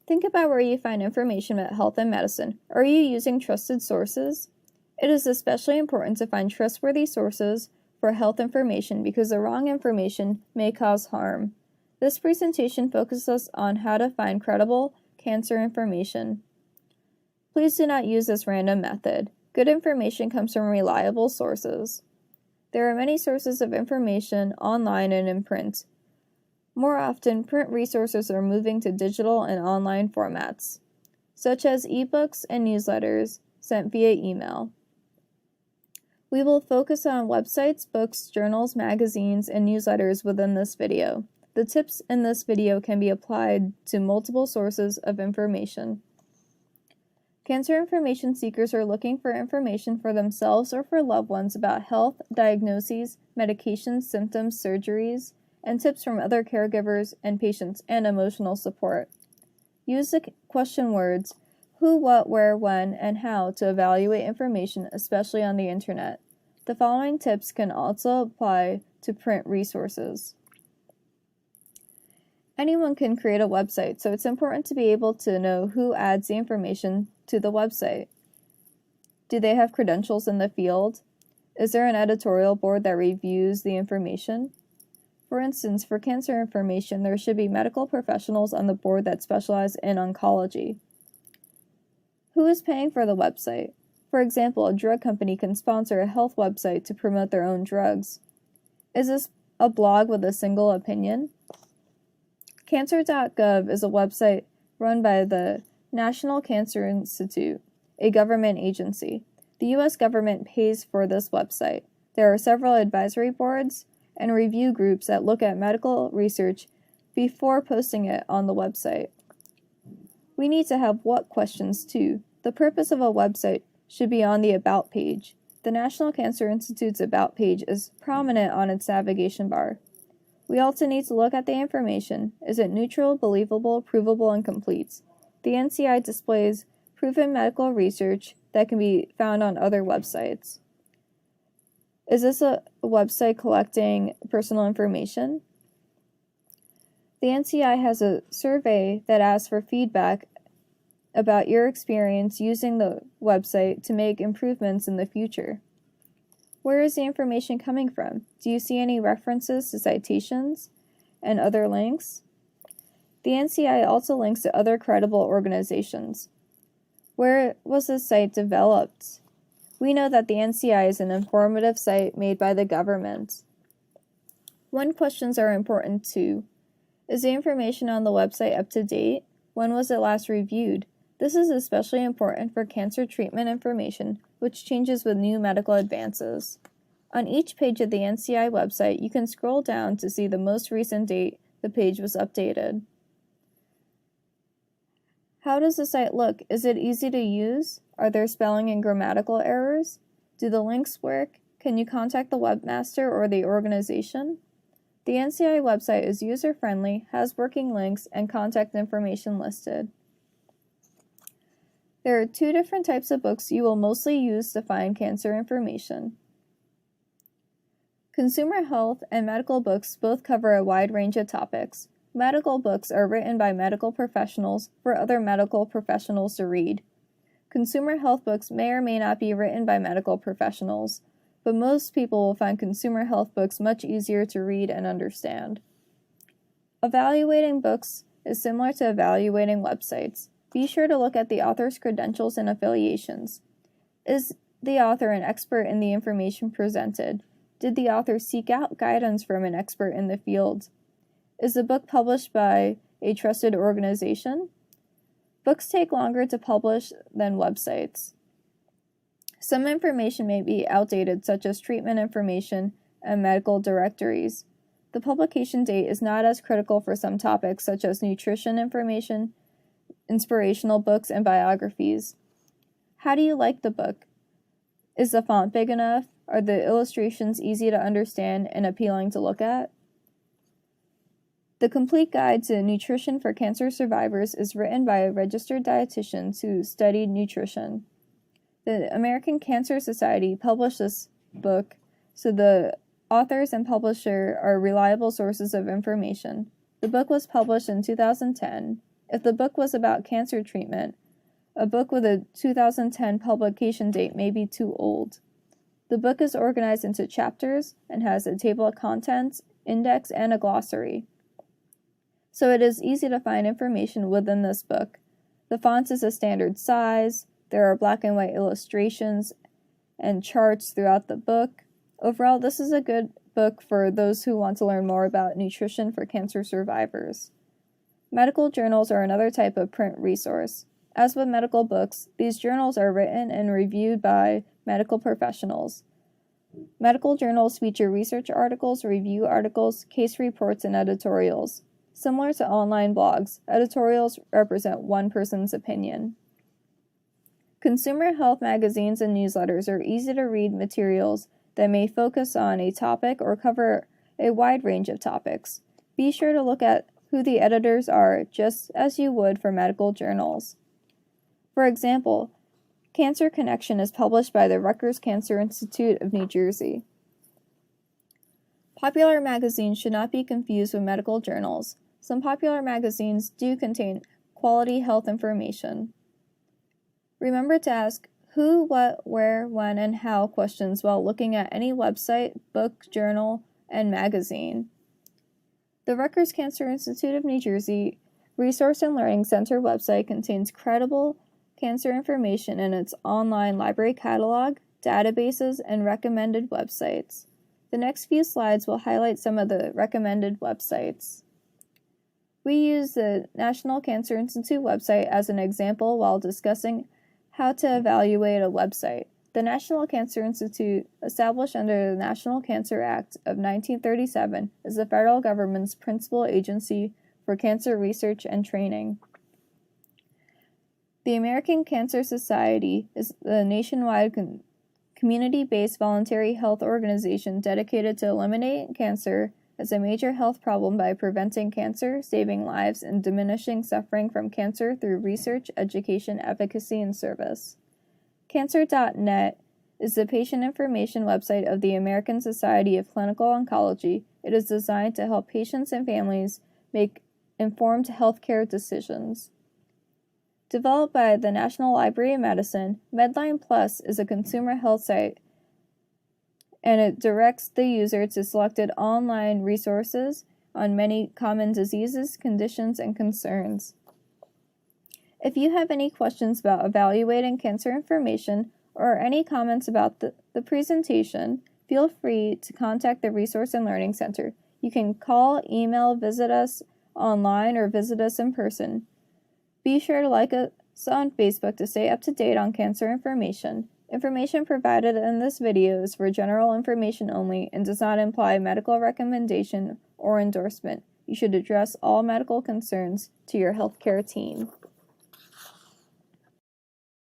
Think about where you find information about health and medicine. Are you using trusted sources? It is especially important to find trustworthy sources for health information because the wrong information may cause harm. This presentation focuses on how to find credible cancer information. Please do not use this random method. Good information comes from reliable sources. There are many sources of information online and in print. More often, print resources are moving to digital and online formats, such as ebooks and newsletters sent via email. We will focus on websites, books, journals, magazines, and newsletters within this video. The tips in this video can be applied to multiple sources of information. Cancer information seekers are looking for information for themselves or for loved ones about health, diagnoses, medications, symptoms, surgeries, and tips from other caregivers and patients, and emotional support. Use the question words who, what, where, when, and how to evaluate information, especially on the internet. The following tips can also apply to print resources. Anyone can create a website, so it's important to be able to know who adds the information to the website. Do they have credentials in the field? Is there an editorial board that reviews the information? For instance, for cancer information, there should be medical professionals on the board that specialize in oncology. Who is paying for the website? For example, a drug company can sponsor a health website to promote their own drugs. Is this a blog with a single opinion? Cancer.gov is a website run by the National Cancer Institute, a government agency. The U.S. government pays for this website. There are several advisory boards and review groups that look at medical research before posting it on the website. We need to have what questions too. The purpose of a website should be on the About page. The National Cancer Institute's About page is prominent on its navigation bar. We also need to look at the information. Is it neutral, believable, provable, and complete? The NCI displays proven medical research that can be found on other websites. Is this a website collecting personal information? The NCI has a survey that asks for feedback about your experience using the website to make improvements in the future. Where is the information coming from? Do you see any references to citations and other links? The NCI also links to other credible organizations. Where was this site developed? We know that the NCI is an informative site made by the government. When questions are important too. Is the information on the website up to date? When was it last reviewed? This is especially important for cancer treatment information, which changes with new medical advances. On each page of the NCI website, you can scroll down to see the most recent date the page was updated. How does the site look? Is it easy to use? Are there spelling and grammatical errors? Do the links work? Can you contact the webmaster or the organization? The NCI website is user-friendly, has working links, and contact information listed. There are two different types of books you will mostly use to find cancer information. Consumer health and medical books both cover a wide range of topics. Medical books are written by medical professionals for other medical professionals to read. Consumer health books may or may not be written by medical professionals, but most people will find consumer health books much easier to read and understand. Evaluating books is similar to evaluating websites. Be sure to look at the author's credentials and affiliations. Is the author an expert in the information presented? Did the author seek out guidance from an expert in the field? Is the book published by a trusted organization? Books take longer to publish than websites. Some information may be outdated, such as treatment information and medical directories. The publication date is not as critical for some topics, such as nutrition information, inspirational books, and biographies. How do you like the book? Is the font big enough? Are the illustrations easy to understand and appealing to look at? The Complete Guide to Nutrition for Cancer Survivors is written by a registered dietitian who studied nutrition. The American Cancer Society published this book, so the authors and publisher are reliable sources of information. The book was published in 2010. If the book was about cancer treatment, a book with a 2010 publication date may be too old. The book is organized into chapters and has a table of contents, index, and a glossary. So it is easy to find information within this book. The font is a standard size, there are black and white illustrations and charts throughout the book. Overall, this is a good book for those who want to learn more about nutrition for cancer survivors. Medical journals are another type of print resource. As with medical books, these journals are written and reviewed by medical professionals. Medical journals feature research articles, review articles, case reports, and editorials. Similar to online blogs, editorials represent one person's opinion. Consumer health magazines and newsletters are easy-to-read materials that may focus on a topic or cover a wide range of topics. Be sure to look at who the editors are, just as you would for medical journals. For example, Cancer Connection is published by the Rutgers Cancer Institute of New Jersey. Popular magazines should not be confused with medical journals. Some popular magazines do contain quality health information. Remember to ask who, what, where, when, and how questions while looking at any website, book, journal, and magazine. The Rutgers Cancer Institute of New Jersey Resource and Learning Center website contains credible cancer information in its online library catalog, databases, and recommended websites. The next few slides will highlight some of the recommended websites. We use the National Cancer Institute website as an example while discussing how to evaluate a website. The National Cancer Institute, established under the National Cancer Act of 1937, is the federal government's principal agency for cancer research and training. The American Cancer Society is the nationwide community-based voluntary health organization dedicated to eliminating cancer as a major health problem by preventing cancer, saving lives, and diminishing suffering from cancer through research, education, advocacy, and service. Cancer.net is the patient information website of the American Society of Clinical Oncology. It is designed to help patients and families make informed healthcare decisions. Developed by the National Library of Medicine, Medline Plus is a consumer health site, and it directs the user to selected online resources on many common diseases, conditions, and concerns. If you have any questions about evaluating cancer information or any comments about the presentation, feel free to contact the Resource and Learning Center. You can call, email, visit us online, or visit us in person. Be sure to like us on Facebook to stay up to date on cancer information. Information provided in this video is for general information only and does not imply medical recommendation or endorsement. You should address all medical concerns to your healthcare team.